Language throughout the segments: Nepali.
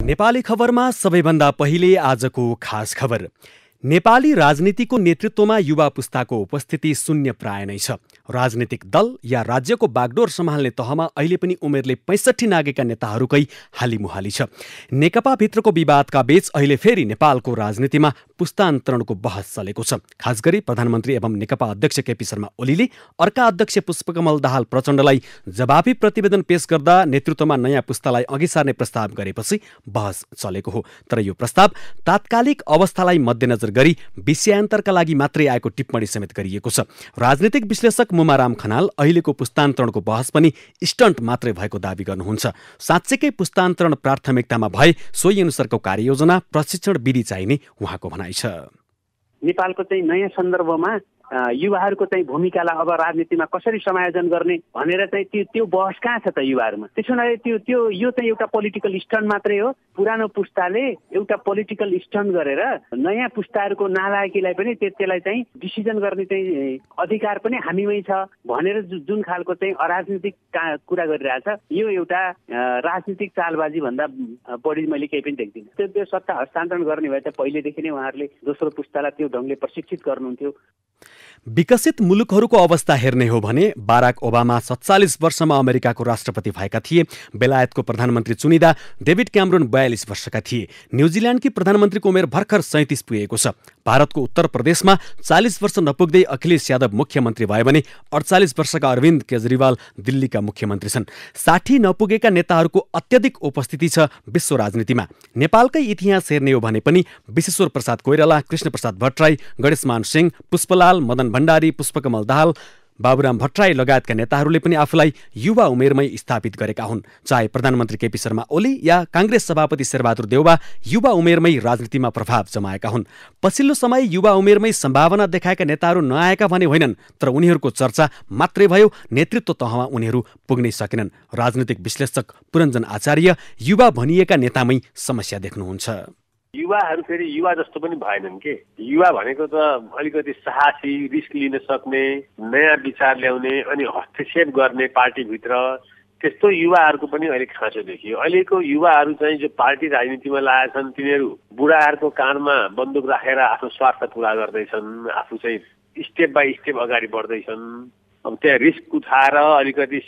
नेपाली खबरमा सबैभन्दा पहिले आजको खास खबर। नेपाली राजनीतिको नेतृत्वमा युवा पुस्ताको उपस्थिति शून्य प्राय नै छ। राजनीतिक दल या राज्यको बागडोर सम्हाल्ने तहमा अहिले पनि उमेरले 65 नागेका नेताहरूकै हालिमुहाली छ। नेकपा भित्रको विवादका बीच अहिले फेरि नेपालको राजनीतिमा पुस्तान्तरणको बहस चलेको छ। खास गरी प्रधानमन्त्री एवं नेकपा अध्यक्ष केपी शर्मा ओलीले अर्का अध्यक्ष पुष्पकमल दाहाल प्रचण्डलाई जवाफी प्रतिवेदन पेश गर्दा नेतृत्वमा नयाँ पुस्तालाई अघि सार्ने प्रस्ताव गरेपछि बहस चलेको हो। तर यो प्रस्ताव तात्कालिक अवस्थालाई मध्यनजर गरी विषयान्तरका लागि मात्रै आएको टिप्पणी समेत गरिएको छ। राजनीतिक विश्लेषक मुमाराम खनाल अहिलेको पुस्तान्तरणको बहस पनि स्टन्ट मात्रै भएको दावी गर्नुहुन्छ। साँच्चैकै पुस्तान्तरण प्राथमिकतामा भए सोही अनुसारको कार्ययोजना प्रशिक्षण विधि चाहिने उहाँको भनाइ छ। नेपालको चाहिँ नयाँ सन्दर्भमा युवाहरूको चाहिँ भूमिकालाई अब राजनीतिमा कसरी समायोजन गर्ने भनेर चाहिँ त्यो बहस कहाँ छ त युवाहरूमा? त्यसो हुनाले यो चाहिँ एउटा पोलिटिकल स्टन्ट मात्रै हो। पुरानो पुस्ताले एउटा पोलिटिकल स्टन्ट गरेर नयाँ पुस्ताहरूको नालायकीलाई पनि त्यसलाई चाहिँ डिसिजन गर्ने चाहिँ अधिकार पनि हामीमै छ भनेर जुन खालको चाहिँ अराजनीतिक कुरा गरिरहेछ, यो एउटा राजनीतिक चालबाजी भन्दा बढी मैले केही पनि देख्दिनँ। त्यो सत्ता हस्तान्तरण गर्ने भए त पहिलेदेखि नै उहाँहरूले दोस्रो पुस्तालाई त्यो ढङ्गले प्रशिक्षित गर्नुहुन्थ्यो। विकसित मुलुकहरूको अवस्था हेर्ने हो भने बाराक ओबामा 47 वर्षमा अमेरिकाको राष्ट्रपति भएका थिए। बेलायतको प्रधानमन्त्री चुनिदा डेभिड क्यामरुन 42 वर्षका थिए। न्युजिल्यान्डकी प्रधानमन्त्रीको उमेर भर्खर 37 पुगेको छ। भारतको उत्तर प्रदेशमा 40 वर्ष नपुग्दै अखिलेश यादव मुख्यमन्त्री भए भने 48 वर्षका अरविन्द केजरीवाल दिल्लीका मुख्यमन्त्री छन्। 60 नपुगेका नेताहरूको अत्यधिक उपस्थिति छ विश्व राजनीतिमा। नेपालकै इतिहास हेर्ने हो भने पनि विश्वेश्वर प्रसाद कोइराला, कृष्ण प्रसाद भट्टराई, गणेशमान सिंह, पुष्पलाल, मदन भण्डारी, पुष्पकमल दाहाल, बाबुराम भट्टराई लगायतका नेताहरूले पनि आफूलाई युवा उमेरमै स्थापित गरेका हुन्। चाहे प्रधानमन्त्री केपी शर्मा ओली या काङ्ग्रेस सभापति शेरबहादुर देउवा युवा उमेरमै राजनीतिमा प्रभाव जमाएका हुन्। पछिल्लो समय युवा उमेरमै सम्भावना देखाएका नेताहरू नआएका भने होइनन्, तर उनीहरूको चर्चा मात्रै भयो, नेतृत्व तहमा उनीहरू पुग्नै सकेनन्। राजनीतिक विश्लेषक पुरञ्जन आचार्य युवा भनिएका नेतामै समस्या देख्नुहुन्छ। युवाहरू फेरि युवा जस्तो पनि भएनन् के। युवा भनेको त अलिकति साहसी, रिस्क लिन सक्ने, नयाँ विचार ल्याउने अनि हस्तक्षेप गर्ने पार्टीभित्र, त्यस्तो युवाहरूको पनि अहिले खाँचो देखियो। अहिलेको युवाहरू चाहिँ जो पार्टी राजनीतिमा लागेका छन् तिनीहरू बुढाहरूको कानमा बन्दुक राखेर आफ्नो स्वार्थ पुरा गर्दैछन्, आफू चाहिँ स्टेप बाई स्टेप अगाडि बढ्दैछन्। अब त्यहाँ रिस्क उठाएर अलिकति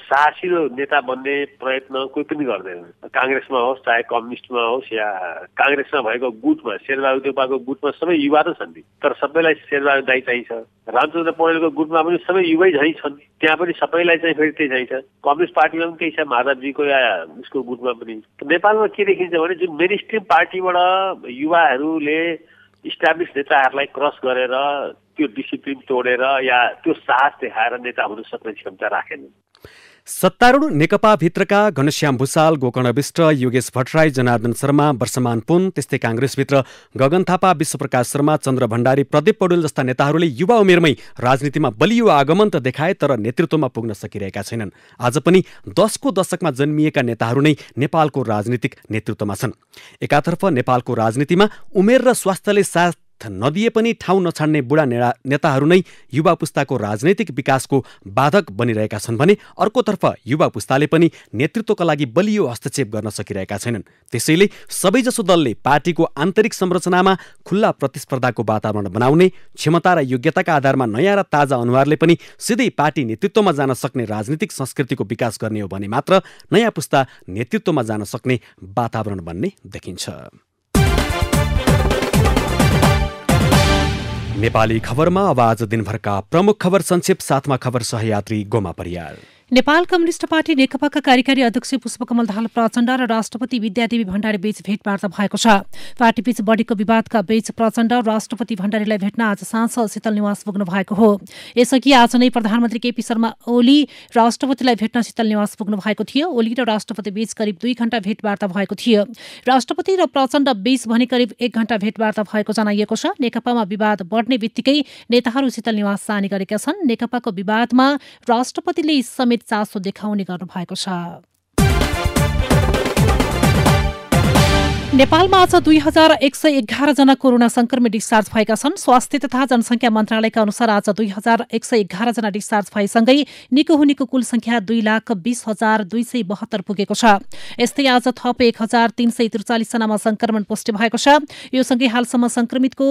साहसिलो नेता बन्ने प्रयत्न कोही पनि गर्दैन। काङ्ग्रेसमा होस् चाहे कम्युनिस्टमा होस् या काङ्ग्रेसमा भएको गुटमा, शेरबहादुर देउवाको गुटमा सबै युवा त छन्, तर सबैलाई शेरबहादुर दाइ चाहिन्छ। रामचन्द्र पौडेलको गुटमा पनि सबै युवै झै छन्, त्यहाँ पनि सबैलाई चाहिँ फेरि त्यही चाहिन्छ। कम्युनिस्ट पार्टीमा पनि त्यही छ, माधवजीको या उसको गुटमा पनि। नेपालमा के देखिन्छ भने जुन मेन स्ट्रिम पार्टीबाट युवाहरूले इस्टाब्लिस नेताहरूलाई क्रस गरेर त्यो डिसिप्लिन तोडेर या त्यो साहस देखाएर नेता हुन सक्ने क्षमता राखेन। सत्तारूढ नेकपा भित्रका घनश्याम भुसाल, गोकर्ण विष्ट, योगेश भट्टराई, जनार्दन शर्मा, वर्षमान पुन, त्यस्तै काङ्ग्रेसभित्र गगन थापा, विश्वप्रकाश शर्मा, चन्द्र भण्डारी, प्रदीप पौडेल जस्ता नेताहरूले युवा उमेरमै राजनीतिमा बलियो आगमन त देखाए, तर नेतृत्वमा पुग्न सकिरहेका छैनन्। आज पनि 10 को दशकमा जन्मिएका नेताहरू नै नेपालको राजनीतिक नेतृत्वमा छन्। एकातर्फ नेपालको राजनीतिमा उमेर र स्वास्थ्यले साथ नदिए पनि ठाउँ नछाड्ने बुढा नेताहरू नै युवा पुस्ताको राजनैतिक विकासको बाधक बनिरहेका छन् भने अर्कोतर्फ युवा पुस्ताले पनि नेतृत्वका लागि बलियो हस्तक्षेप गर्न सकिरहेका छैनन्। त्यसैले सबैजसो दलले पार्टीको आन्तरिक संरचनामा खुल्ला प्रतिस्पर्धाको वातावरण बनाउने, क्षमता र योग्यताका आधारमा नयाँ र ताजा अनुहारले पनि सिधै पार्टी नेतृत्वमा जान सक्ने राजनीतिक संस्कृतिको विकास गर्ने हो भने मात्र नयाँ पुस्ता नेतृत्वमा जान सक्ने वातावरण बन्ने देखिन्छ। नेपाली खबरमा अब आज दिनभरका प्रमुख खबर संक्षेप, साथमा खबर सहयात्री गोमा परियार। नेपाल कम्युनिस्ट पार्टी नेकपाका कार्यकारी अध्यक्ष पुष्पकमल दाहाल प्रचण्ड र राष्ट्रपति विद्यादेवी भण्डारी बीच भेटवार्ता भएको छ। पार्टीबीच बढेको विवादका बीच प्रचण्ड राष्ट्रपति भण्डारीलाई भेट्न आज साँझ शीतल निवास पुग्नु भएको हो। यसअघि आज नै प्रधानमन्त्री केपी शर्मा ओली राष्ट्रपतिलाई भेट्न शीतल निवास पुग्नु भएको थियो। ओली र राष्ट्रपति बीच करिब 2 घण्टा भेटवार्ता भएको थियो। राष्ट्रपति र प्रचण्ड बीच भने करिब 1 घण्टा भेटवार्ता भएको जनाइएको छ। नेकपामा विवाद बढ्ने बित्तिकै नेताहरू शीतल निवास जाने गरेका छन्। नेकपाको विवादमा राष्ट्रपतिले समेत चासो देखाउने गर्नु भएको छ। नेपालमा आज 2111 जना कोरोना संक्रमित डिस्चार्ज भएका छन्। स्वास्थ्य तथा जनसंख्या मन्त्रालयका अनुसार आज 2111 जना डिस्चार्ज भएसँगै निको हुनेको कुल संख्या 2,20,272 पुगेको छ। यस्तै आज थप 1,343 जनामा संक्रमण पुष्टि भएको छ। यो सँगै हालसम्म संक्रमितको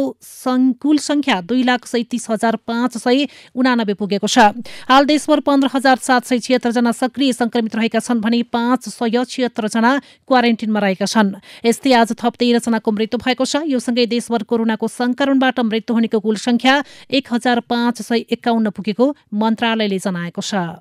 कुल संख्या 2,37,589 पुगेको छ। हाल देशभर 15,776 जना सक्रिय संक्रमित रहेका छन् भने 576 जना क्वारेन्टिनमा रहेका छन्। यस्तै आज थप 13 जनाको मृत्यु भएको छ। यो सँगै देशभर कोरोनाको संक्रमणबाट मृत्यु हुनेको कुल संख्या 1,551 पुगेको मन्त्रालयले जनाएको छ।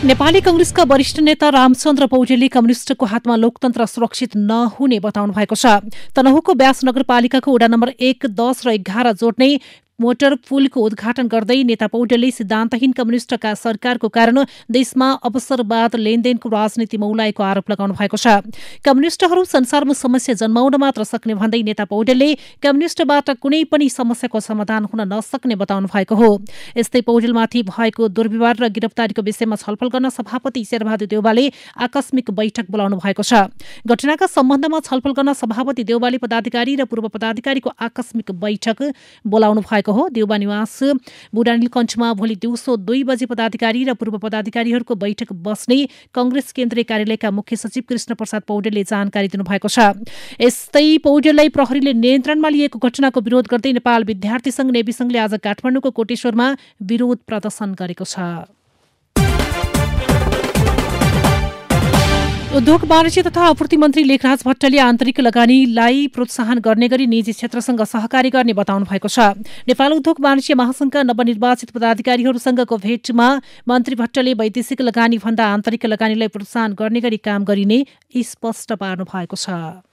नेपाली कांग्रेसका वरिष्ठ नेता रामचन्द्र पौडेलले कम्युनिस्टको हातमा लोकतन्त्र सुरक्षित नहुने बताउनु भएको छ। तनहुँको व्यास नगरपालिकाको वडा नम्बर 1, 10 र 11 जोड्ने मोटर पुलको उद्घाटन गर्दै नेता पौडेलले सिद्धान्तहीन कम्युनिष्टका सरकारको कारण देशमा अवसरवाद लेनदेनको राजनीति मौलाएको आरोप लगाउनु भएको छ। कम्युनिष्टहरू संसारमा समस्या जन्माउन मात्र सक्ने भन्दै नेता पौडेलले कम्युनिष्टबाट कुनै पनि समस्याको समाधान हुन नसक्ने बताउनु भएको हो। यस्तै पौडेलमाथि भएको दुर्व्यवहार र गिरफ्तारीको विषयमा छलफल गर्न सभापति शेरबहादुर देउवाले आकस्मिक बैठक बोलाउनु भएको छ। घटनाका सम्बन्धमा छलफल गर्न सभापति देउवाले पदाधिकारी र पूर्व पदाधिकारीको आकस्मिक बैठक बोलाउनु भएको हो। देउबा निवास बुढानीलकण्ठमा भोलि दिउँसो 2 बजे पदाधिकारी र पूर्व पदाधिकारीहरूको बैठक बस्ने कांग्रेस केन्द्रीय कार्यालयका मुख्य सचिव कृष्ण प्रसाद पौडेलले जानकारी दिनुभएको छ। यस्तै पौडेललाई प्रहरीले नियन्त्रणमा लिएको घटनाको विरोध गर्दै नेपाल विद्यार्थी संघ नेवी संघले आज काठमाडौँको कोटेश्वरमा विरोध प्रदर्शन गरेको छ। उद्योग वाणिज्य तथा आपूर्ति मन्त्री लेखराज भट्टले आन्तरिक लगानीलाई प्रोत्साहन गर्ने गरी निजी क्षेत्रसँग सहकारी गर्ने बताउनु भएको छ। नेपाल उद्योग वाणिज्य महासंघका नवनिर्वाचित पदाधिकारीहरूसँगको भेटमा मन्त्री भट्टले वैदेशिक लगानी भन्दा आन्तरिक लगानीलाई प्रोत्साहन गर्ने गरी काम गरिने स्पष्ट पार्नु भएको छ।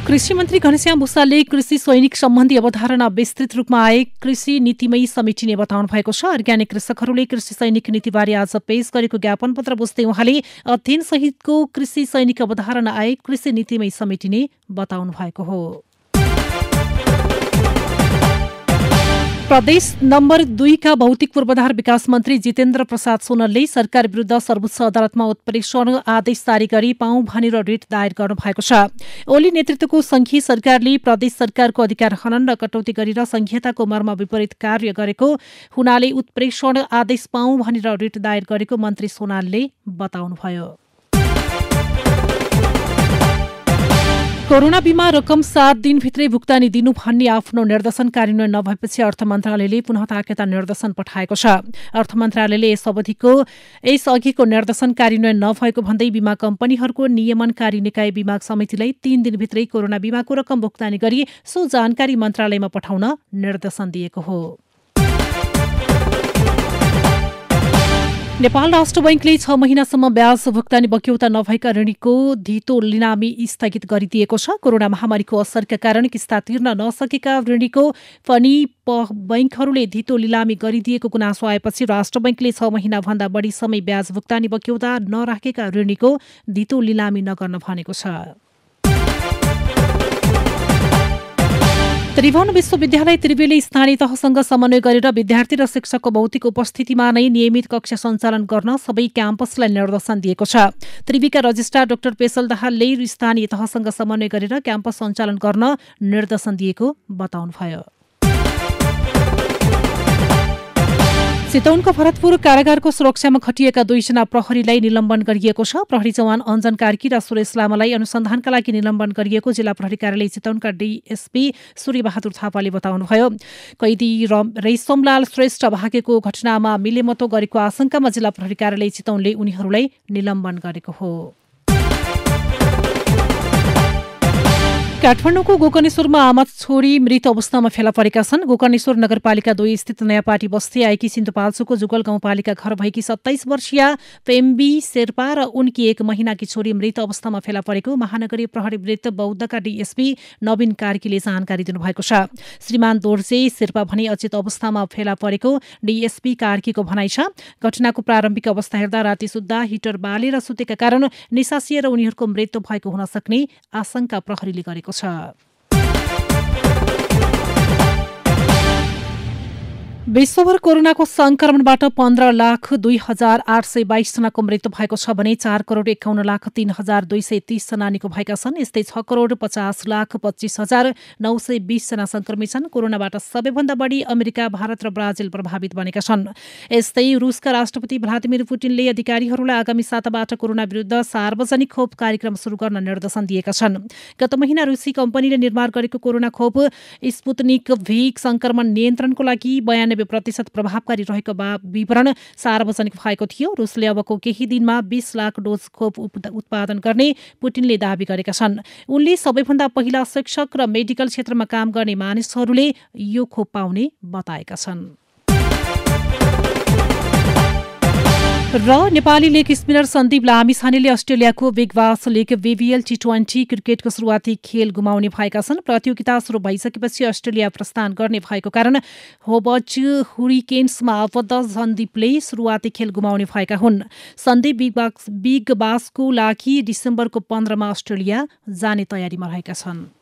कृषि मन्त्री घनश्याम भूषालले कृषि सैनिक सम्बन्धी अवधारणा विस्तृत रूपमा आए कृषि नीतिमै समेटिने बताउनु भएको छ। अर्ग्यानिक कृषकहरूले कृषि सैनिक नीतिबारे आज पेश गरेको ज्ञापन पत्र बुझ्दै उहाँले अध्ययन सहितको कृषि सैनिक अवधारणा आए कृषि नीतिमै समेटिने बताउनु भएको हो। प्रदेश नम्बर 2 का भौतिक पूर्वाधार विकास मन्त्री जितेन्द्र प्रसाद सोनलले सरकार विरुद्ध सर्वोच्च अदालतमा उत्प्रेषण आदेश जारी गरी पाउँ भनेर रिट दायर गर्नु भएको छ। ओली नेतृत्वको संघीय सरकारले प्रदेश सरकारको अधिकार हनन र कटौती गरेर संघीयताको मर्म विपरीत कार्य गरेको हुनाले उत्प्रेषण आदेश पाउँ भनेर रिट दायर गरेको मन्त्री सोनालले बताउनुभयो। कोरोना बीमा रकम 7 दिनभित्रै भुक्तानी दिनु भन्ने आफ्नो निर्देशन कार्यान्वयन नभएपछि अर्थ मन्त्रालयले पुनः ताकेता निर्देशन पठाएको छ। अर्थ मन्त्रालयले यसअघिको निर्देशन कार्यान्वयन नभएको भन्दै बीमा कम्पनीहरूको नियमनकारी निकाय बीमा समितिलाई 3 दिनभित्रै कोरोना बीमाको रकम भुक्तानी गरी सो जानकारी मन्त्रालयमा पठाउन निर्देशन दिएको हो। नेपाल राष्ट्र बैंकले 6 महिनासम्म ब्याज भुक्तानी बक्यौता नभएका ऋणीको धितो लिलामी स्थगित गरिदिएको छ। कोरोना महामारीको असरका कारण किस्ता तिर्न नसकेका ऋणीको पनि बैंकहरूले धितो लिलामी गरिदिएको गुनासो आएपछि राष्ट्र बैंकले 6 महिनाभन्दा बढी समय ब्याज भुक्तानी बक्यौता नराखेका ऋणीको धितो लिलामी नगर्न भनेको छ। त्रिभुवन विश्वविद्यालय त्रिवेणी स्थानीय तहसँग समन्वय गरेर विद्यार्थी र शिक्षकको भौतिक उपस्थितिमा नै नियमित कक्षा सञ्चालन गर्न सबै क्याम्पसलाई निर्देशन दिएको छ। त्रिवीका रजिस्ट्रार डाक्टर पेशल दाहालले स्थानीय तहसँग समन्वय गरेर क्याम्पस सञ्चालन गर्न निर्देशन दिएको बताउनुभयो। चितवनको भरतपुर कारागारको सुरक्षामा खटिएका 2 जना प्रहरीलाई निलम्बन गरिएको छ। प्रहरी जवान अञ्जन कार्की र सुरेश लामालाई अनुसन्धानका लागि निलम्बन गरिएको जिल्ला प्रहरी कार्यालय चितवनका डीएसपी सूर्यबहादुर थापाले बताउनुभयो। कैदी रेशमलाल श्रेष्ठ भागेको घटनामा मिलेमतो गरेको आशंकामा जिल्ला प्रहरी कार्यालय चितवनले उनीहरूलाई निलम्बन गरेको हो। काठमाडौँको गोकर्णेश्वरमा आमा छोरी मृत अवस्थामा फेला परेका छन्। गोकर्णेश्वर नगरपालिका 2 स्थित नयाँ पाटी बस्ती आएकी सिन्धुपाल्चोकको जुगल गाउँपालिका घर भएकी 27 वर्षीय पेम्बी शेर्पा र उनकी 1 महिनाकी छोरी मृत अवस्थामा फेला परेको महानगरीय प्रहरी वृत्त बौद्धका डीएसपी नवीन कार्कीले जानकारी दिनुभएको छ। श्रीमान दोर्जे शेर्पा भने अचेत अवस्थामा फेला परेको डीएसपी कार्कीको भनाइ छ। घटनाको प्रारम्भिक अवस्था हेर्दा राति सुत्दा हिटर बालेर सुतेका कारण निसासिएर उनीहरूको मृत्यु भएको हुन सक्ने आशंका प्रहरीले गरेको छ। विश्वभर कोरोनाको संक्रमणबाट 15,02,822 जनाको मृत्यु भएको छ भने 4,51,03,230 जना निको भएका छन्। यस्तै 6,50,25,920 जना संक्रमित छन्। कोरोनाबाट सबैभन्दा बढी अमेरिका, भारत र ब्राजिल प्रभावित बनेका छन्। यस्तै रुसका राष्ट्रपति भ्लादिमिर पुटिनले अधिकारीहरूलाई आगामी साताबाट कोरोना विरुद्ध सार्वजनिक खोप कार्यक्रम सुरु गर्न निर्देशन दिएका छन्। गत महिना रुसी कम्पनीले निर्माण गरेको कोरोना खोप स्पुतनिक भी संक्रमण नियन्त्रणको लागि 92% प्रभावकारी रहेको विवरण सार्वजनिक भएको थियो। रुसले अबको केही दिनमा 20 लाख डोज खोप उत्पादन गर्ने पुटिनले दावी गरेका छन्। उनले सबैभन्दा पहिला शिक्षक र मेडिकल क्षेत्रमा काम गर्ने मानिसहरूले यो खोप पाउने बताएका छन्। र नेपाली लेग स्पिनर सन्दीप लामिछानेले अस्ट्रेलियाको बिग बास लिग BBL T20 क्रिकेटको सुरुवाती खेल गुमाउने भएका छन्। प्रतियोगिता सुरु भइसकेपछि अस्ट्रेलिया प्रस्थान गर्ने भएको कारण होबर्ट हुरिकेन्समा आबद्ध सन्दीपले सुरुवाती खेल गुमाउने भएका हुन्। सन्दीप बिग बासको लागि डिसेम्बरको 15 मा अस्ट्रेलिया जाने तयारीमा रहेका छन्।